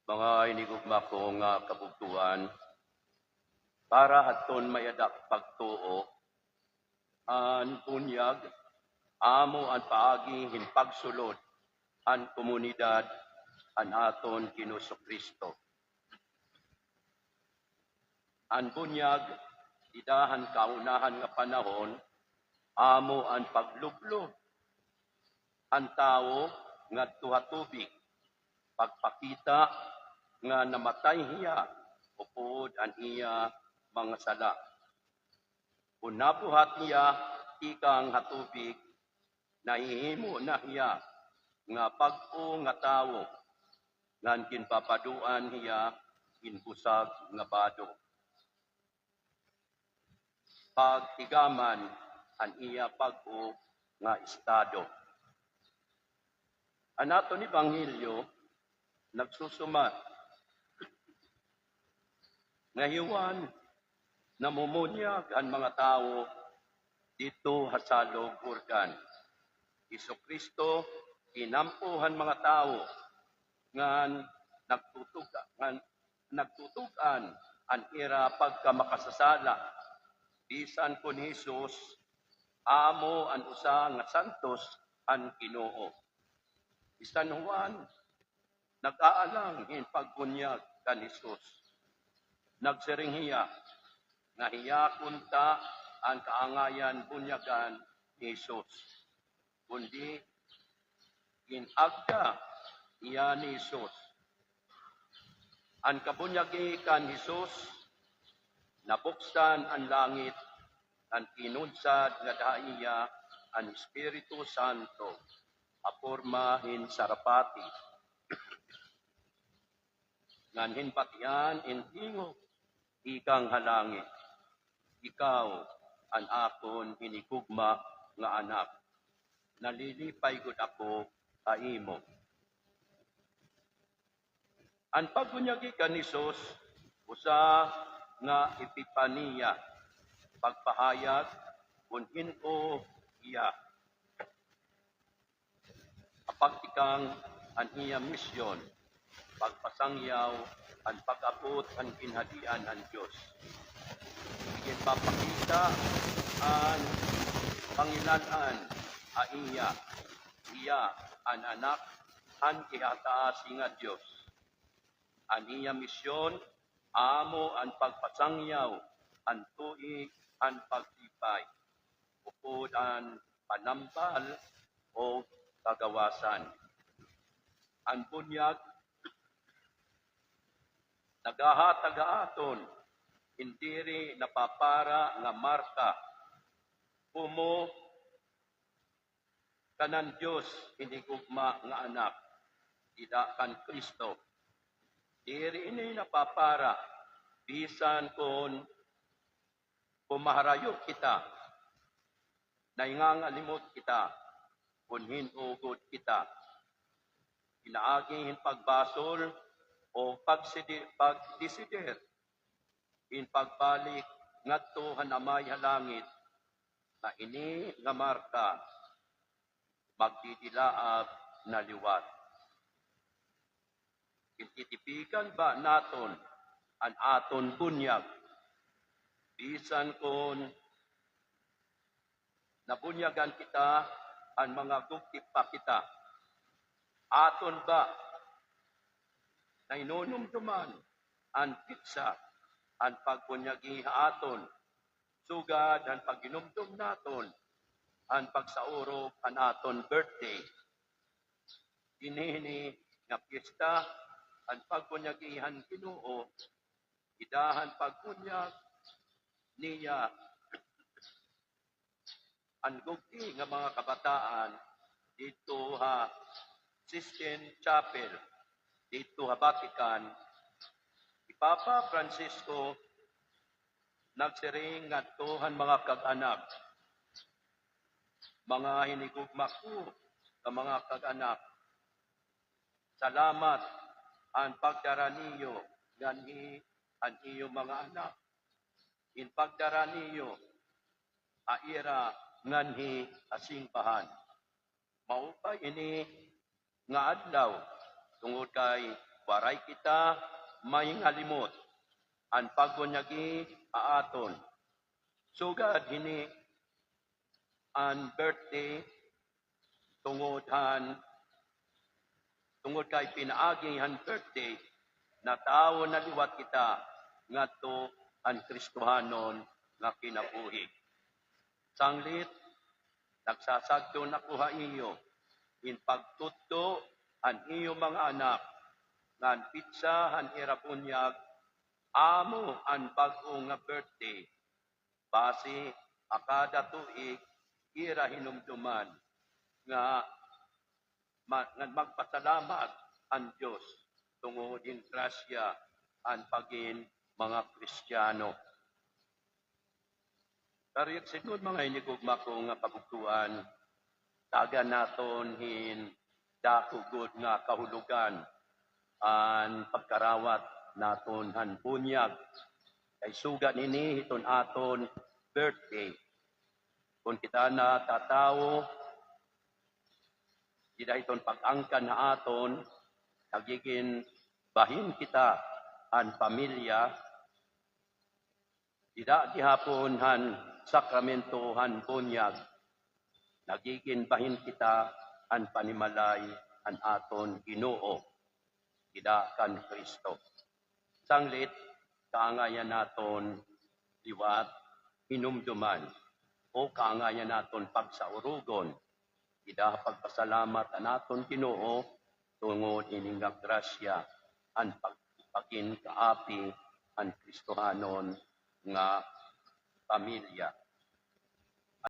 Mga hinigugma ko nga kabugtuan, para haton mayadak pagtuo, an bunyag, amo an paagi hinpagsulod, an komunidad, an aton Ginuso Kristo. An bunyag, idahan kaunahan nga panahon, amo ang paglublob. Ang tao nga tuhatubig, pagpakita nga namatay hiya, upod ang iya mga sala. Kung nabuhat niya, ikang hatubig, nahihimo na hiya, nga pag-o nga tao, ngan kinpapaduan hiya, inbusag nga bado. Pagtigaman ang iya pag-o nga estado. Ang aton Ebanghelyo nagsusumat nga hiwan namumunyag ang mga tao dito hasalog Jordan. Kristo inampuhan mga tao nga nagtutugan ang ira pagkamakasasala. Bisan kun Jesus amo ang usa nga santos ang Ginoo. San Juan nag-aalang in pagbunyag kan Jesus. Nagsiring hiya nga hiya kunta ang kaangayan bunyagan ni Jesus. Kundi inagda hiya ni Jesus. Ang kabunyagi kan Jesus nabuksan ang langit, ang kinunsad nga daiya ang Espiritu Santo, apormahin sarapati. Ngan hinpatian intingo, ikang halangit. Ikaw ang akon hinigugma nga anak. Nalilipay gud ako sa imo. Ang pagbunyagi kan Jesus, usa nga epipaniya, pagpahayag kung hino iya. Pagtikang ang iya misyon, pagpasangyaw, ang pag-abot ang kinhadian ang Diyos. Ipapakita ang pangilanan a iya ang anak, ang ihataasi nga Diyos. Ang iya misyon, amo ang pagpasangyaw, ang tuig, ang pagtipay, upod ang panambal o kagawasan. Ang bunyag, nagahatag-aton, hindi napapara nga marka, pumo kanan Diyos, hindi gugma nga anak, ida kan Kristo. Diri ini napapara, bisan kung pumaharayo kita, naingangalimot kita, kung hinugod kita. Inaaging pagbasol o pagdesider, in pagbalik ngadto hanamay halangit, na ini nga marka, magdidilaab na liwat. Ititipikan ba naton ang aton bunyag, bisan kung nabunyagan kita ang mga gugtip pa kita, aton ba na inunumduman ang pitsa ang pagbunyagi aton, sugad ang paginumdum naton ang pagsauro ang aton birthday. Dinihini nga piyesta ang pagbunyagihan Ginoo, idahan pagbunyag niya ang gugti nga mga kabataan dito ha Sistine Chapel, dito ha Vatican. Papa Francisco nagsiring ngadtohan mga kag-anak, mga hinigugma ko sa mga kag-anak. Salamat ang pagdara niyo ganhi ang iyo mga anak. In pagdara niyo aira nganhi asingpahan. Maupay ini nga adlaw tungod kay waray kita may ngalimot, ang pagbunyagi aaton. Sugad hini ang birthday tungod kay pinaagi han birthday na tao na liwat kita ngadto ang Kristohanon nga kinabuhi. Sanglit nagsasagdo na kuha iyo in pagtudto ang iyo mga anak ngan pitsa han irabunyag amo ang bag-o nga birthday base akada tuig ira hinumduman nga magpasalamat ang Diyos tungod in grasya ang pagin mga Kristiyano. Karit sigud mga inigugma ko nga pagugtuan, taga naton hin dakugod nga kahulugan ang pagkarawat naton han bunyag kay suga nini hiton aton birthday. Kung kita na tatawo, ida iton pag-angkan na aton, nagiging bahin kita ang pamilya, ida gihapon han sakramento han bunyag, nagiging bahin kita ang panimalay ang aton Ginoo, ida kan Kristo. Sanglit, kaangayan naton liwat, hinumduman, o kaangayan naton pagsaurugon, ida pagpasalamat ang aton Ginoo tungod ining nga grasya ang pagin kaapi ang Kristohanon nga pamilya.